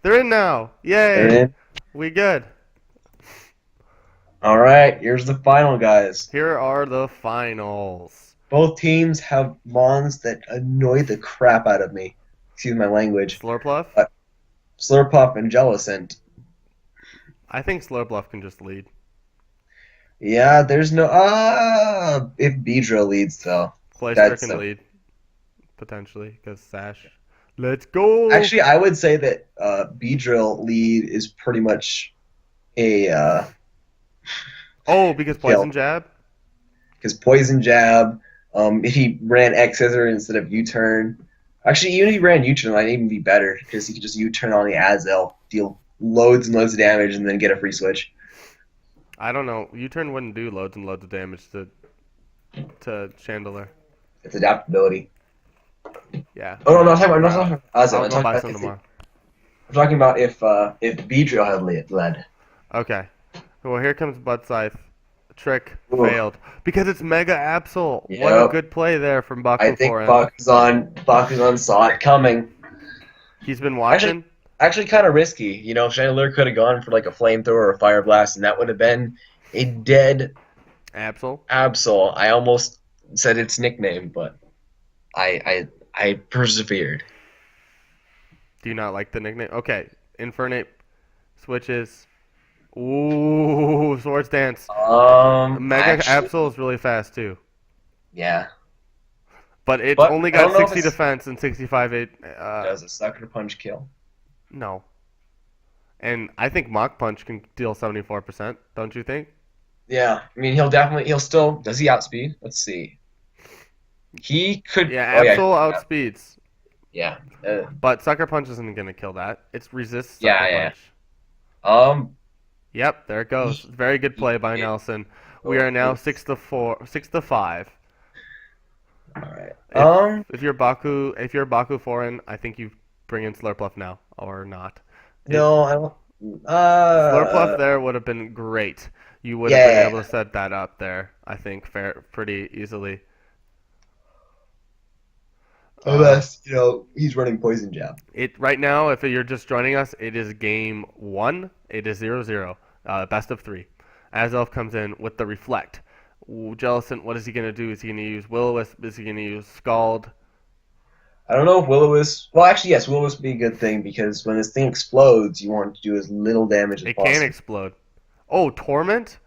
They're in now. They're Yay. in. We good. All right, here's the final, guys. Here are the finals. Both teams have mons that annoy the crap out of me. Excuse my language. Slurpluff? But Slurpuff and Jellicent. I think Slurpluff can just lead. Yeah, there's no if Beedrill leads though. Clayster That's can lead, potentially, because Sash. Let's go! actually I would say that Beedrill lead is pretty much a Oh, because kill. Poison Jab? Because Poison Jab, if he ran X Scissor instead of U-turn. Actually, even if he ran U-turn, that'd even be better because he could just U-turn on the Azel, deal loads and loads of damage, and then get a free switch. I don't know. U-turn wouldn't do loads and loads of damage to Chandelier. It's adaptability. Yeah. Oh no, I'm not talking about Azel. I'll go buy some tomorrow. I'm talking about if Beedrill had led. Okay. Well, here comes Bud Scythe. Trick Ooh. failed. Because it's Mega Absol. Yep. What a good play there from I think bakuz4n. Bakuzon saw it coming. He's been watching. Actually kind of risky. You know, Chandelier could have gone for like a flamethrower or a fire blast, and that would have been a dead Absol. Absol. I almost said its nickname, but I persevered. Do you not like the nickname? Okay. Infernate switches. Ooh, Swords Dance. Mega Actually, Absol is really fast too. yeah. But it's But only I don't got know if 60 it's- defense and 65 8. Does a sucker punch kill? No. And I think Mach Punch can deal 74%, don't you think? Yeah. I mean, he'll still. Does he outspeed? Let's see. He could. Yeah, Oh yeah. Absol outspeeds. Yeah. But Sucker Punch isn't going to kill that. It's resist Sucker Yeah. Punch. Um. Yep, there it goes. Very good play by Nelson. We are now 6-5. All right. If you're bakuz4n, I think you bring in Slurpluff now or not. No, I don't. Slurpluff there would have been great. You would have been able to set that up there, I think, pretty easily. Unless he's running Poison Jab. Right now, if you're just joining us, it is game 1. It is 0-0, best of 3. Azelf comes in with the Reflect. Jellicent, what is he going to do? Is he going to use Will-O-Wisp? Is he going to use Scald? I don't know if Will-O-Wisp. Well, actually, yes, Will-O-Wisp would be a good thing because when this thing explodes, you want to do as little damage as possible. It can explode. Oh, Torment?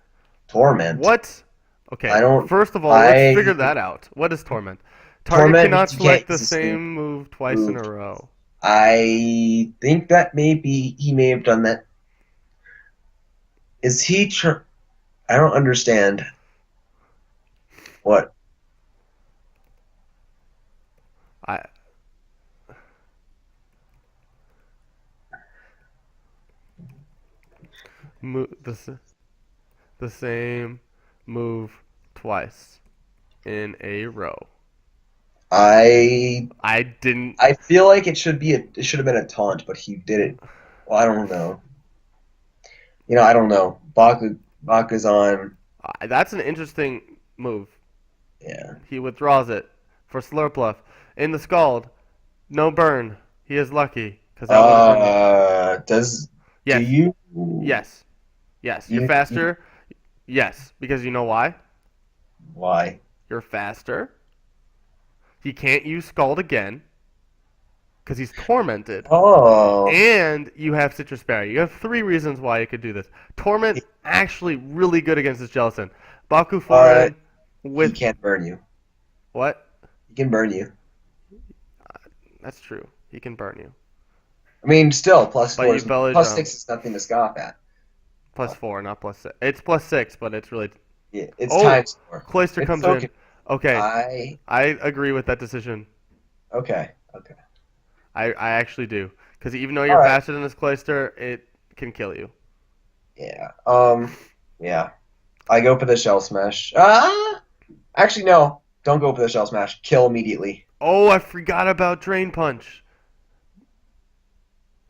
Torment. What? Okay. First of all, let's figure that out. What is Torment? Target cannot select the same move twice in a row. I think that he may have done that. Is he? I don't understand. What? The same move twice in a row. I didn't. I feel like it should have been a taunt, but he did it. Well, I don't know. I don't know. Bakuzon. That's an interesting move. Yeah. He withdraws it for Slurpluff. In the Scald, no burn. He is lucky because that does yes. Do you? Yes. You're faster. Yes, because you know why? Why? You're faster. He can't use Scald again because he's tormented. Oh. And you have Citrus Berry. You have 3 reasons why you could do this. Torment actually really good against this Jellicent. bakuz4n he can't burn you. What? He can burn you. That's true. He can burn you. I mean, still +4. +6 is nothing to scoff at. +4, not +6. It's +6, but it's really. Yeah, it's times 4. Clayster comes in. Okay. I agree with that decision. Okay. I actually do. Because even though you're faster than this Clayster, it can kill you. Yeah. Yeah. I go for the Shell Smash. Actually, no. Don't go for the Shell Smash. Kill immediately. Oh, I forgot about Drain Punch.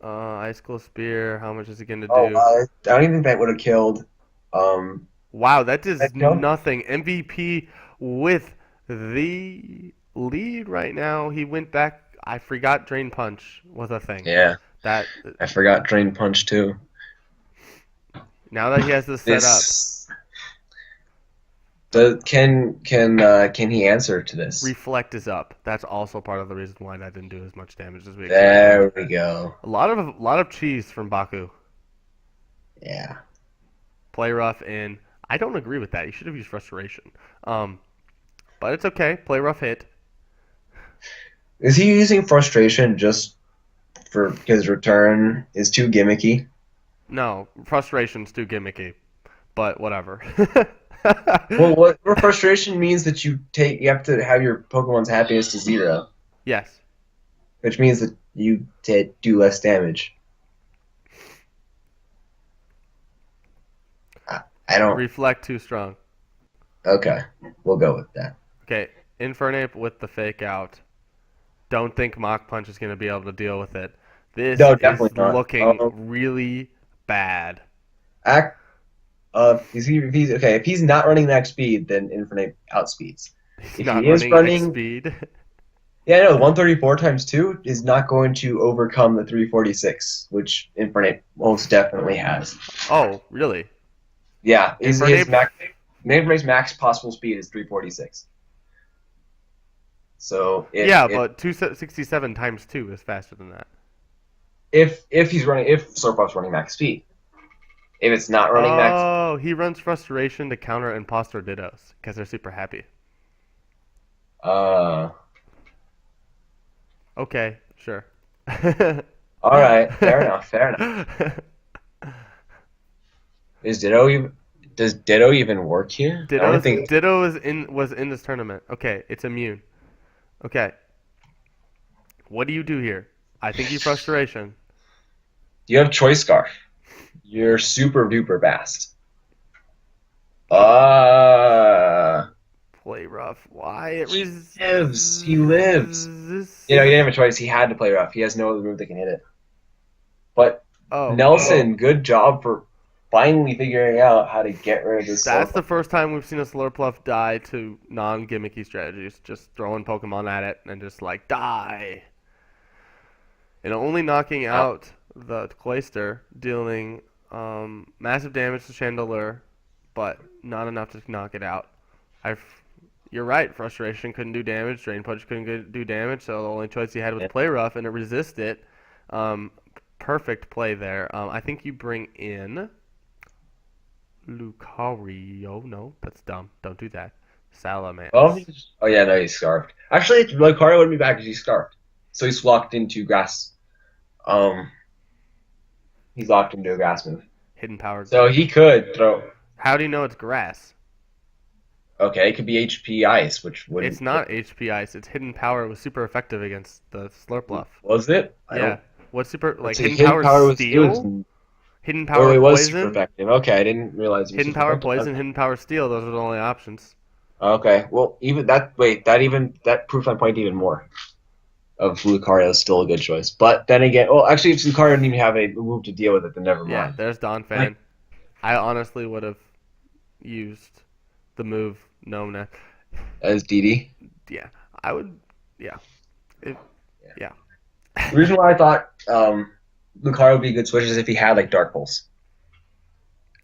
Icicle Spear. How much is he going to do? I don't even think that would have killed. Wow, that does nothing. MVP with the lead right now. He went back. I forgot Drain Punch was a thing. Yeah. That I forgot Drain Punch too. now that he has this set up, This can he answer to this? reflect is up. That's also part of the reason why that didn't do as much damage as we expected. There we go. A lot of cheese from Baku. Yeah. Play rough in. I don't agree with that. You should have used frustration. But it's okay. Play rough hit. Is he using frustration just for his return is too gimmicky? No, frustration's too gimmicky. But whatever. Well, what frustration means that you have to have your Pokemon's happiness to 0, Yes. which means that you do less damage. I don't. Reflect too strong. Okay, we'll go with that. Okay, Infernape with the fake out. Don't think Mach Punch is going to be able to deal with it. This No, is definitely not. looking really bad. Act. If he's not running max speed, then Infinite outspeeds. He's If not he is running X running, speed. yeah, no, 134 times 2 is not going to overcome the 346, which Infinite most definitely has. Oh, really? Yeah, Infernape? max possible speed is 346. So But 267 times 2 is faster than that. if Slurpuff's running max speed, if it's not running max, Oh, he runs Frustration to counter Imposter Dittos because they're super happy. Okay, sure. all right, fair enough. Does Ditto even work here? I don't think. Ditto was in this tournament. Okay, it's immune. Okay. What do you do here? I think you Frustration. You have Choice Scarf. You're super duper fast. Play rough. Why? It He lives. He didn't have a choice. He had to play rough. He has no other move that can hit it. But Nelson, good job for finally figuring out how to get rid of this. That's the first time we've seen a Slurpuff die to non-gimmicky strategies. Just throwing Pokemon at it and just like, die. And only knocking out the Cloyster, dealing massive damage to Chandelure, but not enough to knock it out. You're right, Frustration couldn't do damage, Drain Punch couldn't do damage, so the only choice he had was Play Rough, and it resisted. Perfect play there. I think you bring in Lucario. No, that's dumb. Don't do that. Salamence. Oh yeah, no, he's scarfed. Actually, Lucario wouldn't be back because he's scarfed. So he's locked into grass. He's locked into a grass move. Hidden power. So he could throw. How do you know it's grass? Okay, it could be HP Ice, which would. It's not HP Ice. It's Hidden Power was super effective against the Slurpuff. Was it? Yeah. What's super like Hidden Hidden Power was Steel? Hidden Power it was Poison. super effective. Okay, I didn't realize. Hidden Power Poison, Hidden Power Steel. Those are the only options. Okay, well, even that. Wait, that proves my point even more. Of Lucario is still a good choice, but then again, well, actually, if Lucario didn't even have a move to deal with it, then never mind. Yeah, there's Donphan. I honestly would have used the move known as DD. Yeah, I would. Yeah. Yeah. The reason why I thought Lucario would be a good switch is if he had like Dark Pulse.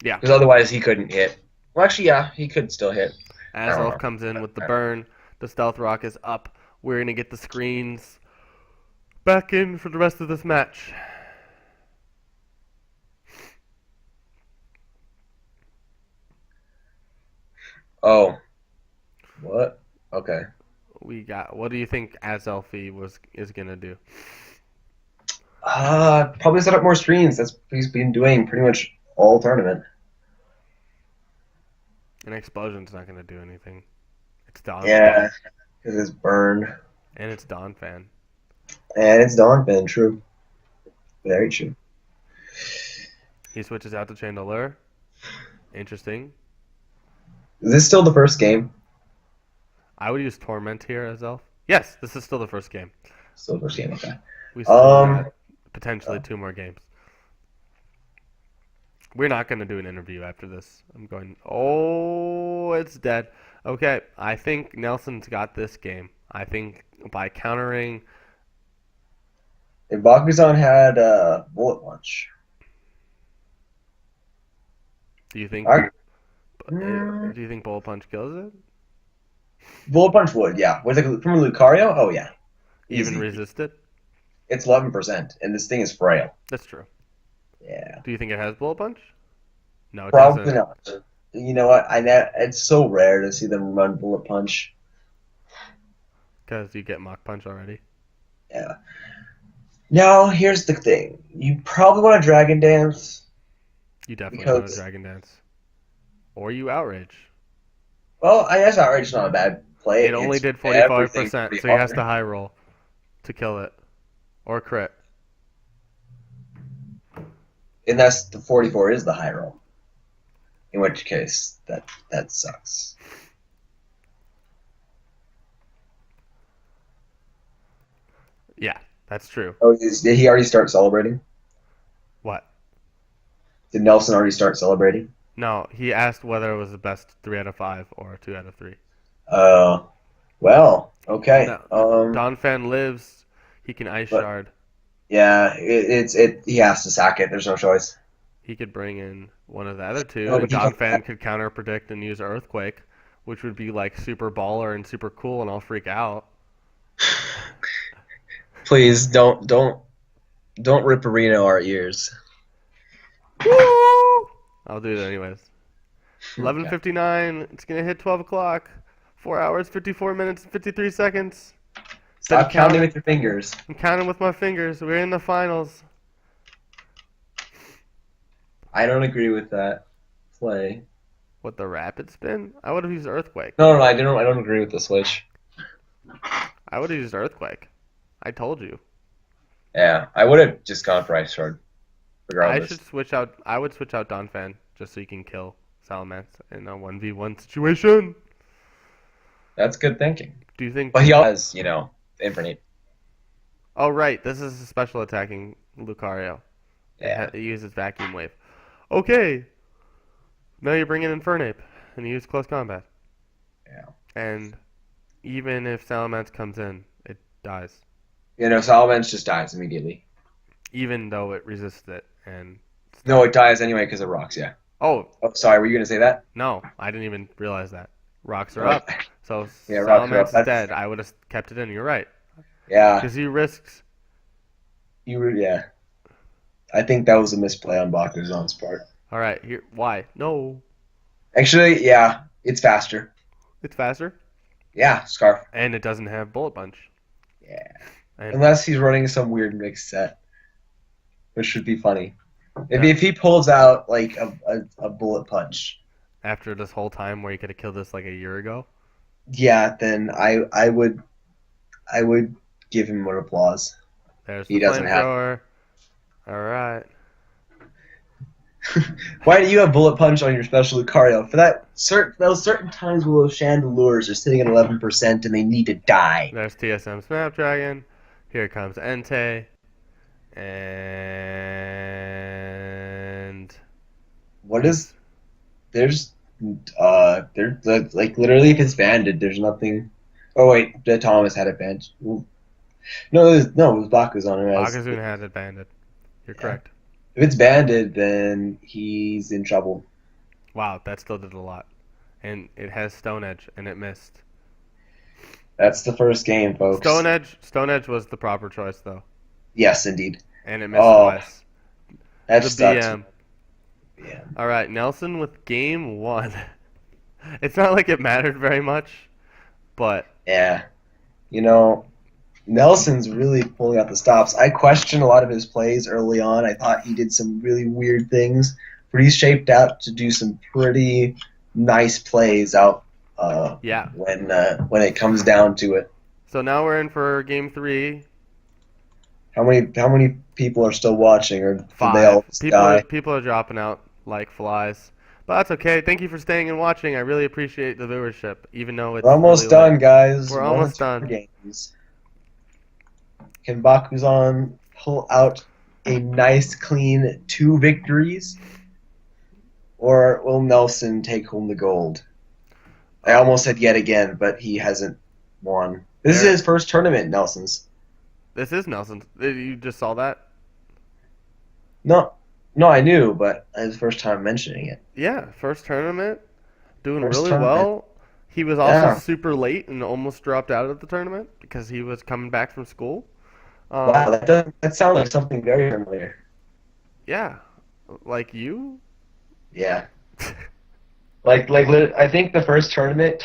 Yeah. Because otherwise he couldn't hit. Well, actually, yeah, he could still hit. Azelf comes in with the burn. The Stealth Rock is up. We're gonna get the screens back in for the rest of this match. Oh. What? Okay. What do you think Azelfie is gonna do? Probably set up more screens. That's what he's been doing pretty much all tournament. An Explosion's not gonna do anything. It's Donphan. Yeah, because it's burn. And it's Donphan. And it's Donphan, true. Very true. He switches out to Chandelure. Interesting. Is this still the first game? I would use Torment here as Elf. Yes, this is still the first game. Still the first game, okay. We still got potentially 2 more games. We're not going to do an interview after this. I'm going, oh, it's dead. Okay, I think Nelson's got this game. I think by countering If Bakuz4n had bullet punch, Do you think I, do you think Bullet Punch kills it? bullet punch would, yeah. Was it from Lucario? Oh yeah, Even easy. resist it? It's 11%, and this thing is frail. That's true. Yeah, Do you think it has Bullet Punch? No, it probably doesn't. not. You know what? It's so rare to see them run bullet punch. Because you get Mach Punch already. Yeah. Now here's the thing: you probably want to Dragon Dance You definitely want to because, Dragon Dance. Or you Outrage. well, I guess Outrage is not a bad play. It only It's did everything 45%, pretty so he has hard. to high roll to kill it. Or crit. And that's the 44 is the high roll. In which case, that sucks. Yeah, that's true. Oh, did he already start celebrating? What? Did Nelson already start celebrating? No, he asked whether it was the best 3 out of 5 or 2 out of 3. Well, okay. No, Donphan lives. He can Ice But Shard. yeah, he has to sack it. There's no choice. He could bring in one of the other two, No, and but he comes Donphan back. could counter predict and use Earthquake, which would be like super baller and super cool, and I'll freak out. Please don't rip Reno our ears. Woo! I'll do it anyways. Okay. 11:59. It's gonna hit 12 o'clock. 4 hours, 54 minutes, and 53 seconds. Been Stop counting counting. with your fingers. I'm counting with my fingers. We're in the finals. I don't agree with that play. What, the rapid spin? I would have used Earthquake. No, I don't agree with the switch. I would have used Earthquake. I told you. Yeah, I would have just gone for Ice Shard, I regardless. should switch out. I would switch out Donphan just so you can kill Salamence in a 1v1 situation. That's good thinking. Do you think? But he has, Infinite. Oh, right. This is a special attacking Lucario. Yeah. It uses Vacuum Wave. Okay. Now you bring in Infernape and you use Close Combat. Yeah. And even if Salamence comes in, it dies. Salamence just dies immediately. Even though it resists it and No, stuff. it dies anyway because of rocks, yeah. Oh, Oh, sorry, were you going to say that? no. I didn't even realize that. Rocks are Oh, up. So yeah, rocks are up. Salamence is dead. I would have kept it in. You're right. Yeah, Because he risks. yeah. I think that was a misplay on Bakuzon's part. All right. Here. Why? No. Actually, yeah, it's faster. It's faster. Yeah, Scarf. And it doesn't have Bullet Punch. Yeah. And Unless he's running some weird mixed set, which would be funny. Yeah. If he pulls out like a bullet punch, after this whole time where he could have killed this like a year ago. yeah, then I would give him an applause. There's He the doesn't have. flamethrower. All right. Why do you have bullet punch on your special Lucario? For those certain times where those chandelures are sitting at 11% and they need to die. There's TSM Snapdragon. Here comes Entei. And What is there's like literally if it's banded, there's nothing. Oh wait, the Thomas had it banned. Ooh. No, it was Bakuzon. bakuz4n has it banded. You're correct. If it's banded, then he's in trouble. Wow, that still did a lot. And it has Stone Edge, and it missed. That's the first game, folks. Stone Edge was the proper choice, though. Yes, indeed. And it missed Oh, twice. that The sucks. BM. Yeah. All right, Nelson with game 1. It's not like it mattered very much, but Yeah. Nelson's really pulling out the stops. I questioned a lot of his plays early on. I thought he did some really weird things, but he's shaped out to do some pretty nice plays out yeah. when it comes down to it. So now we're in for game 3. How many people are still watching, or did they all 5. just die? People are dropping out like flies. But that's okay. Thank you for staying and watching. I really appreciate the viewership, even though it's We're almost really done, late. guys. We're One almost or two done. Games. Can Bakuzon pull out a nice, clean 2 victories? Or will Nelson take home the gold? I almost said yet again, but he hasn't won. This is his first tournament, Nelson's. This is Nelson's. You just saw that? No, no, I knew, but it was the first time mentioning it. Yeah, first tournament, doing First really tournament. well. He was also Yeah. super late and almost dropped out of the tournament because he was coming back from school. Wow, that sounds like something very familiar. Yeah, like you. Yeah. I think the first tournament,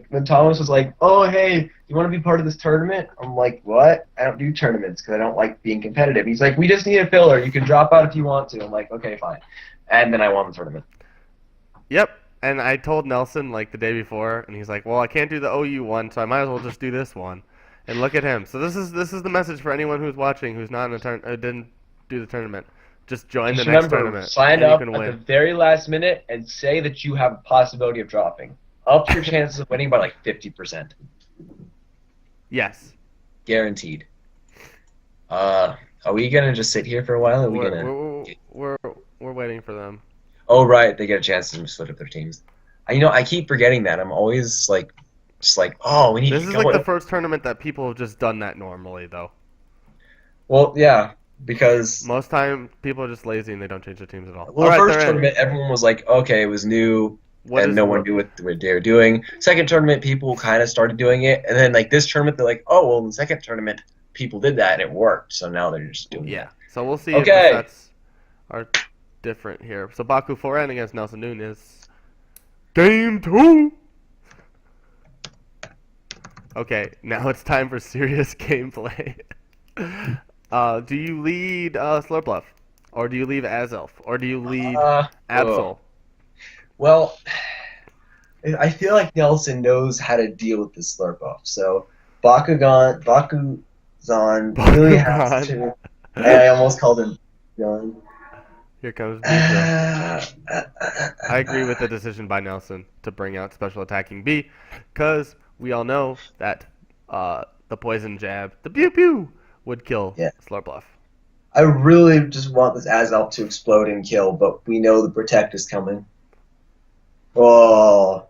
when Thomas was like, "Oh, hey, you want to be part of this tournament?" I'm like, "What? I don't do tournaments because I don't like being competitive." He's like, "We just need a filler. You can drop out if you want to." I'm like, "Okay, fine." And then I won the tournament. Yep. And I told Nelson like the day before, and he's like, "Well, I can't do the OU one, so I might as well just do this one." And look at him. So this is the message for anyone who's watching who's not in a didn't do the tournament. Just join the Just next remember, tournament, sign and you up can at the win. very last minute and say that you have a possibility of dropping. Up your chances of winning by like 50%. Yes. Guaranteed. Are we gonna just sit here for a while? Are we We're gonna? we're we're, we're waiting for them. Oh right, they get a chance to split up their teams. I keep forgetting that. I'm always like, just like, oh, we need to This get is like the going. first tournament that people have just done that normally, though. Well, yeah, because Most time, people are just lazy and they don't change their teams at all. well, All the right, first they're in. tournament, everyone was like, okay, it was new, What and is no one knew what they were doing. Second tournament, people kind of started doing it, and then like this tournament, they're like, oh, well, in the second tournament, people did that and it worked, so now they're just doing Yeah. that. So we'll see if the Okay, sets are different here. So bakuz4n against nelsonunezz. Game 2! Okay, now it's time for serious gameplay. Do you lead Slurpluff? Or do you leave Azelf? Or do you lead oh. Absol? Well, I feel like Nelson knows how to deal with this slurp off. So Bakuzan really has Bakugan. to. I almost called him Gun. Here comes Beedrill. I agree with the decision by Nelson to bring out special attacking B, because we all know that the poison jab, the pew pew, would kill Yeah. Slurpluff. I really just want this Azelf to explode and kill, but we know the Protect is coming. Oh,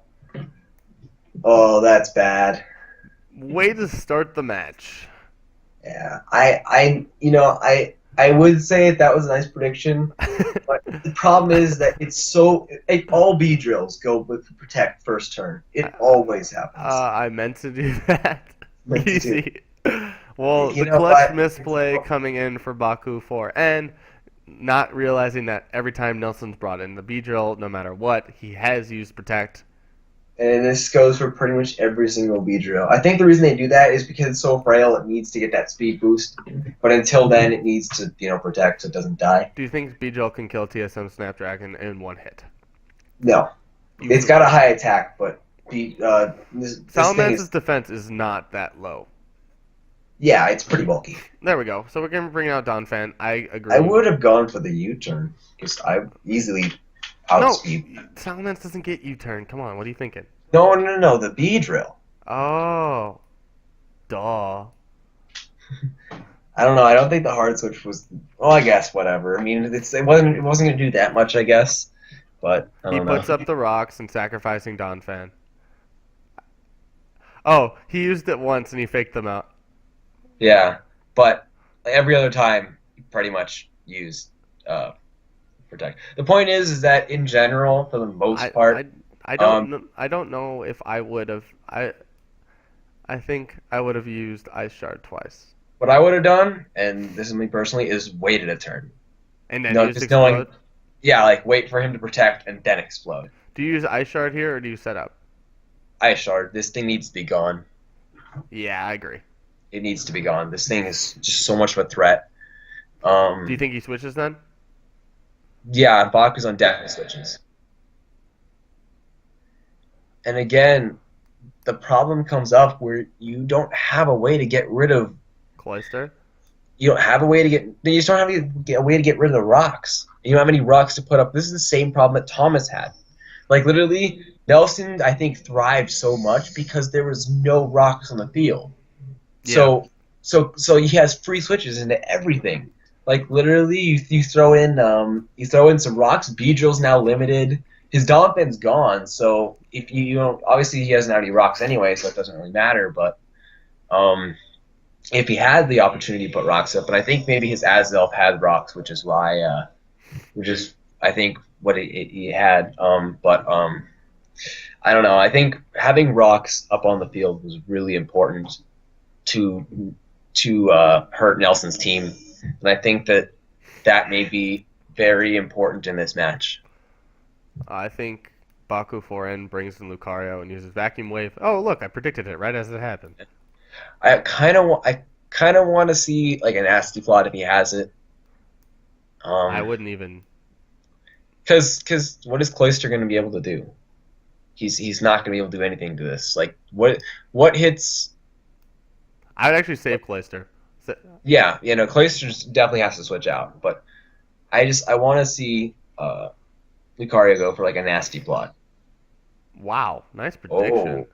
that's bad. Way to start the match. Yeah, I would say that was a nice prediction, but the problem is that all B drills go with the Protect first turn. It always happens. I meant to do that. Meant to do. Easy. Well, You the know clutch what? misplay coming in for bakuz4n, not realizing that every time Nelson's brought in the B drill, no matter what, he has used Protect. And this goes for pretty much every single B drill. I think the reason they do that is because it's so frail, it needs to get that speed boost. But until then, it needs to, protect so it doesn't die. Do you think B drill can kill TSM Snapdragon in one hit? No. It's got a high attack, but this thing Salamance's is, defense is not that low. yeah, it's pretty bulky. There we go. So we're going to bring out Donphan. I agree. I would have gone for the U-turn, because I easily outspeed. No, Salamence doesn't get U-turn. Come on, what are you thinking? No, the B drill. Oh, duh. I don't know. I don't think the hard switch was. Well, I guess whatever. I mean, it wasn't going to do that much, I guess. But I He don't know. puts up the rocks and sacrificing Donphan. Oh, he used it once and he faked them out. Yeah, but every other time, you pretty much use Protect. The point is that in general, for the most part, I don't know if I would have. I think I would have used Ice Shard twice. what I would have done, and this is me personally, is waited a turn. And then No, used just Explode. knowing, yeah, like wait for him to protect and then explode. Do you use Ice Shard here or do you set up? Ice Shard, this thing needs to be gone. Yeah, I agree. It needs to be gone. This thing is just so much of a threat. Do you think he switches then? Yeah, Bakuzan definitely switches. And again, the problem comes up where you don't have a way to get rid of. Cloister? You don't have a way to get. You just don't have a way to get rid of the rocks. You don't have any rocks to put up. This is the same problem that Thomas had. Like literally, Nelson I think thrived so much because there was no rocks on the field. Yeah. So he has free switches into everything. Like literally, you throw in some rocks. B drill's now limited. His Donphan's gone. So if you don't, obviously he doesn't have any rocks anyway, so it doesn't really matter. But if he had the opportunity to put rocks up, but I think maybe his Azelf had rocks, which is why, which is I think what he had. But I don't know. I think having rocks up on the field was really important to hurt Nelson's team, and I think that may be very important in this match. I think bakuz4n brings in Lucario and uses Vacuum Wave. Oh, look, I predicted it right as it happened. I kind of want to see like a nasty plot if he has it. I Um, wouldn't even. because what is Cloyster going to be able to do? He's not going to be able to do anything to this. Like what hits? I would actually save Cloyster. Yeah, Cloyster definitely has to switch out. But I want to see Lucario go for like a nasty plot. Wow, nice prediction.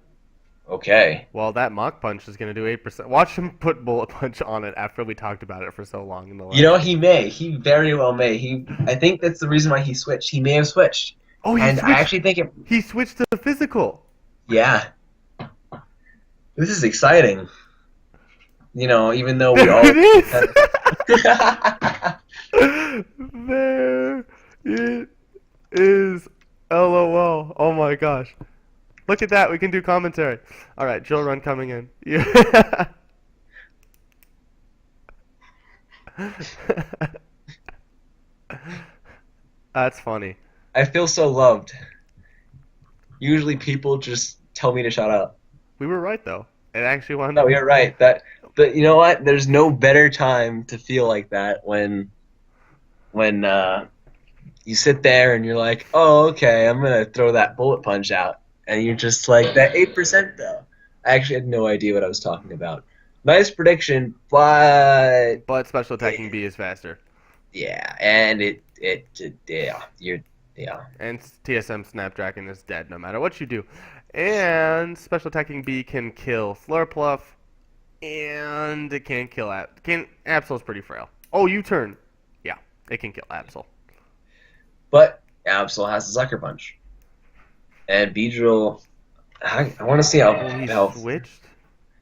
Oh, okay. Well, that Mach Punch is going to do 8%. Watch him put Bullet Punch on it after we talked about it for so long in the last. He may. He very well may. I think that's the reason why he switched. He may have switched. Oh, he And I switched. actually think it. He switched to the physical. Yeah, this is exciting. Even though we There all. it is. There it is. LOL. Oh my gosh. Look at that. We can do commentary. All right, Jill Run coming in. Yeah. That's funny. I feel so loved. Usually people just tell me to shut up. We were right though. It actually wound No, up. you're right. But you know what? There's no better time to feel like that when you sit there and you're like, oh, okay, I'm gonna throw that bullet punch out, and you're just like that 8% though. I actually had no idea what I was talking about. Nice prediction, but But special attacking B is faster. yeah, and yeah. And TSM Snapdragon is dead no matter what you do. And special attacking B can kill Slurpluff. And it can't kill Absol's pretty frail. Oh, U-turn. Yeah, it can kill Absol. But Absol has a sucker punch, and Beedrill. I want to see He how switched.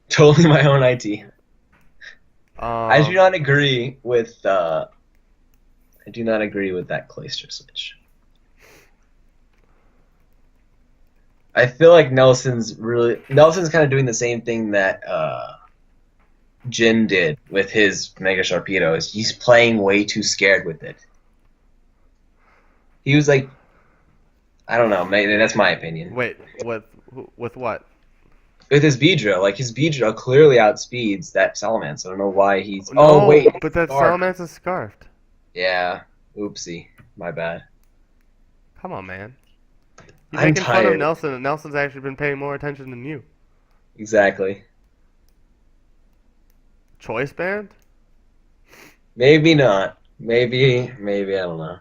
totally my own IT. I do Um, not agree with that Cloyster switch. I feel like Nelson's kind of doing the same thing that Jin did with his Mega Sharpedo. Is he's playing way too scared with it. He was like, I don't know, maybe that's my opinion. wait, with what? With his Beedrill, like his Beedrill clearly outspeeds that Salamence. I don't know why he's. No, Oh wait, but that Scarf. Salamence is scarfed. Yeah, oopsie, my bad. Come on, man. You're I'm making fun of tired. Nelson, and Nelson's actually been paying more attention than you. Exactly. Choice band? Maybe not. Maybe I don't know.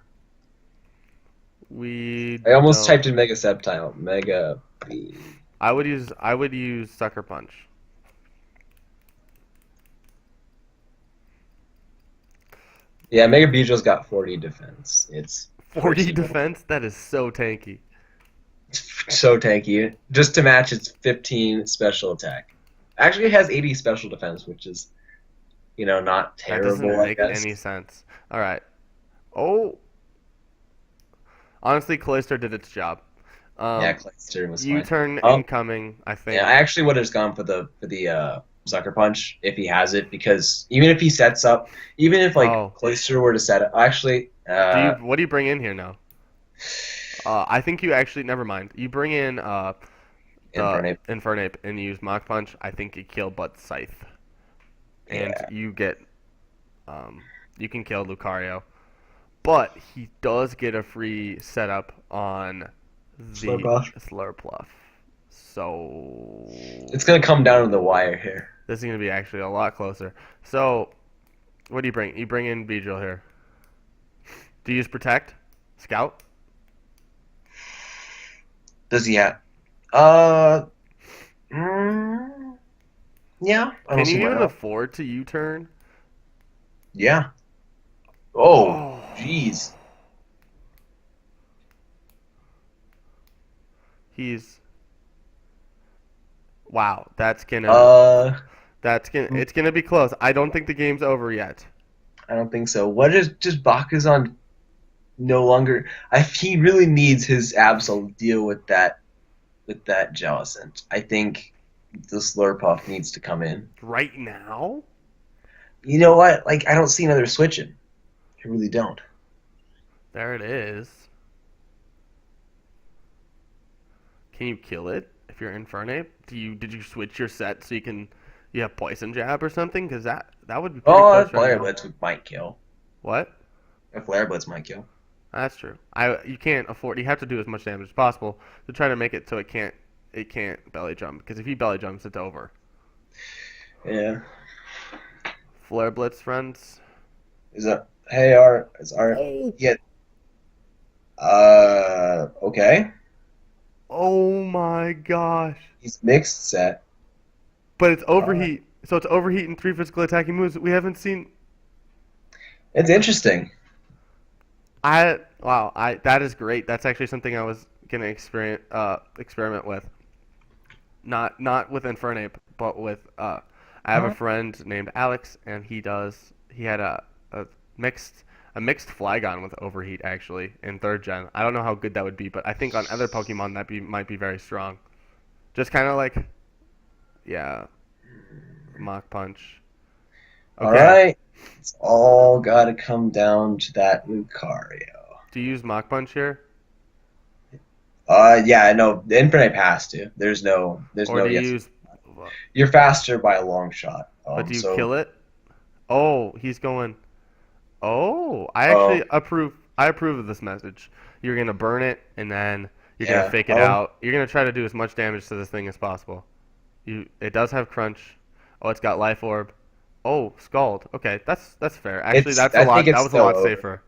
I almost typed in Mega Sceptile. Mega B. I would use Sucker Punch. Yeah, Mega Beedrill's got 40 defense. It's 40 defense? That is so tanky. so tanky. Just to match its 15 special attack. Actually, it has 80 special defense, which is, not That terrible. doesn't I make guess. any sense. All right. Oh. Honestly, Cloyster did its job. Yeah, Clayster was fine. U-turn Oh. incoming, I think. Yeah, I actually would have just gone for the Sucker Punch if he has it, because even if he sets up, even if Cloyster were to set up, actually. What do you bring in here now? I think you actually. Never mind. You bring in Infernape and you use Mach Punch. I think you kill Butt Scythe, and you get you can kill Lucario, but he does get a free setup on the Slurpluff. So it's gonna come down to the wire here. this is gonna be actually a lot closer. So what do you bring? You bring in Beedrill here. Do you use Protect? Scout? Does he have? Yeah. Can you even afford to U-turn? Yeah. Oh, jeez. He's. Wow, that's gonna. It's gonna be close. I don't think the game's over yet. I don't think so. What is just bakuz4n no longer? He really needs his Absol to deal with that Jellicent. I think the Slurpuff needs to come in. Right now? You know what? Like, I don't see another switching. I really don't. There it is. Can you kill it if you're Infernape? Did you switch your set so you have Poison Jab or something? Because that would be pretty Oh, close a right Flare now. Blitz might kill. What? A Flare Blitz might kill. That's true. You can't afford. You have to do as much damage as possible to try to make it so it can't belly jump. Because if he belly jumps, it's over. Yeah. Flare Blitz, friends. Is our Oh. yeah. Okay. Oh my gosh. He's mixed set. But it's overheat. So it's overheat and 3 physical attacking moves that we haven't seen. It's interesting. That is great. That's actually something I was gonna experiment with. Not with Infernape, but with I have a friend named Alex, and he had a mixed Flygon with overheat actually in 3rd gen. I don't know how good that would be, but I think on other Pokemon that might be very strong. Just kind of like, yeah, Mach Punch. Okay. All right. It's all got to come down to that Lucario. Do you use Mach Punch here? Yeah, no, the Infernape has to. There's no Or do you yes. use? You're faster by a long shot. But do you kill it? Oh, he's going. Oh, I actually approve. I approve of this message. You're gonna burn it, and then you're gonna fake it out. You're gonna try to do as much damage to this thing as possible. It does have crunch. Oh, it's got life orb. Oh, Scald. Okay, that's fair. Actually, that's a lot. That was a lot safer.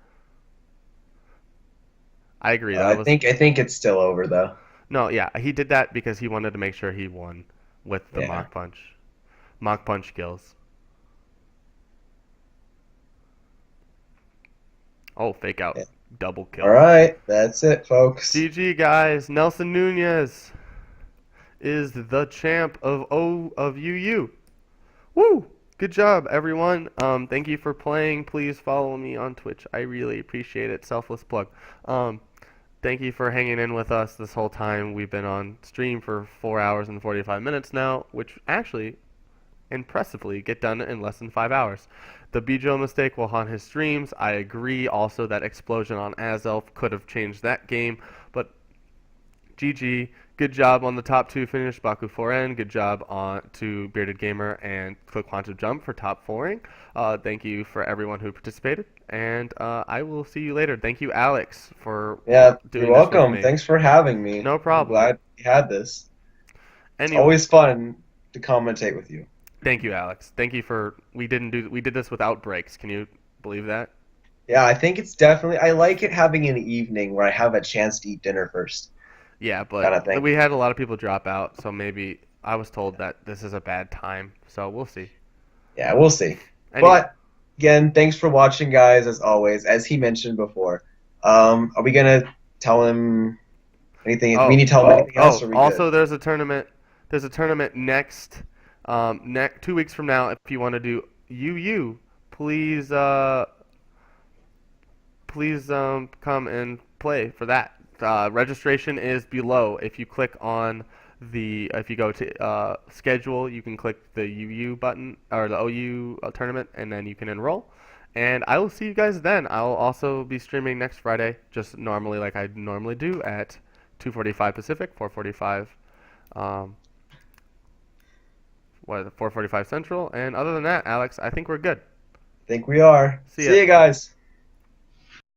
I agree. I think it's still over though. No, yeah, he did that because he wanted to make sure he won with the Mach Punch. Mach Punch kills. Oh, fake out. Double kill. All right, that's it, folks. GG, guys. Nelsonunezz is the champ of UU. Woo! Good job, everyone. Thank you for playing. Please follow me on Twitch. I really appreciate it. Selfless plug. Thank you for hanging in with us this whole time. We've been on stream for 4 hours and 45 minutes now, which actually impressively get done in less than 5 hours. The Bijo mistake will haunt his streams. I agree also that explosion on Azelf could have changed that game, but GG. Good job on the top 2 finish, bakuz4n. Good job to Bearded Gamer and Click Quantum Jump for top 4ing. Thank you for everyone who participated, and I will see you later. Thank you, Alex, for doing you're welcome. This with me. Thanks for having me. No problem. I'm glad we had this. Anyway, it's always fun to commentate with you. Thank you, Alex. Thank you for we did this without breaks. Can you believe that? Yeah, I think it's definitely. I like it having an evening where I have a chance to eat dinner first. Yeah, but we had a lot of people drop out, so maybe I was told that this is a bad time. So we'll see. Yeah, we'll see. Anyway. But again, thanks for watching, guys. As always, as he mentioned before, are we gonna tell him anything? We need to tell him anything else? Or also, there's a tournament. There's a tournament next 2 weeks from now. If you want to do UU, please come and play for that. Registration is below. If you click on if you go to schedule, you can click the UU button or the OU tournament, and then you can enroll. And I will see you guys then. I'll also be streaming next Friday, just normally like I normally do at 2:45 Pacific, 4:45 4:45 Central. And other than that, Alex, I think we're good. I think we are. See you guys.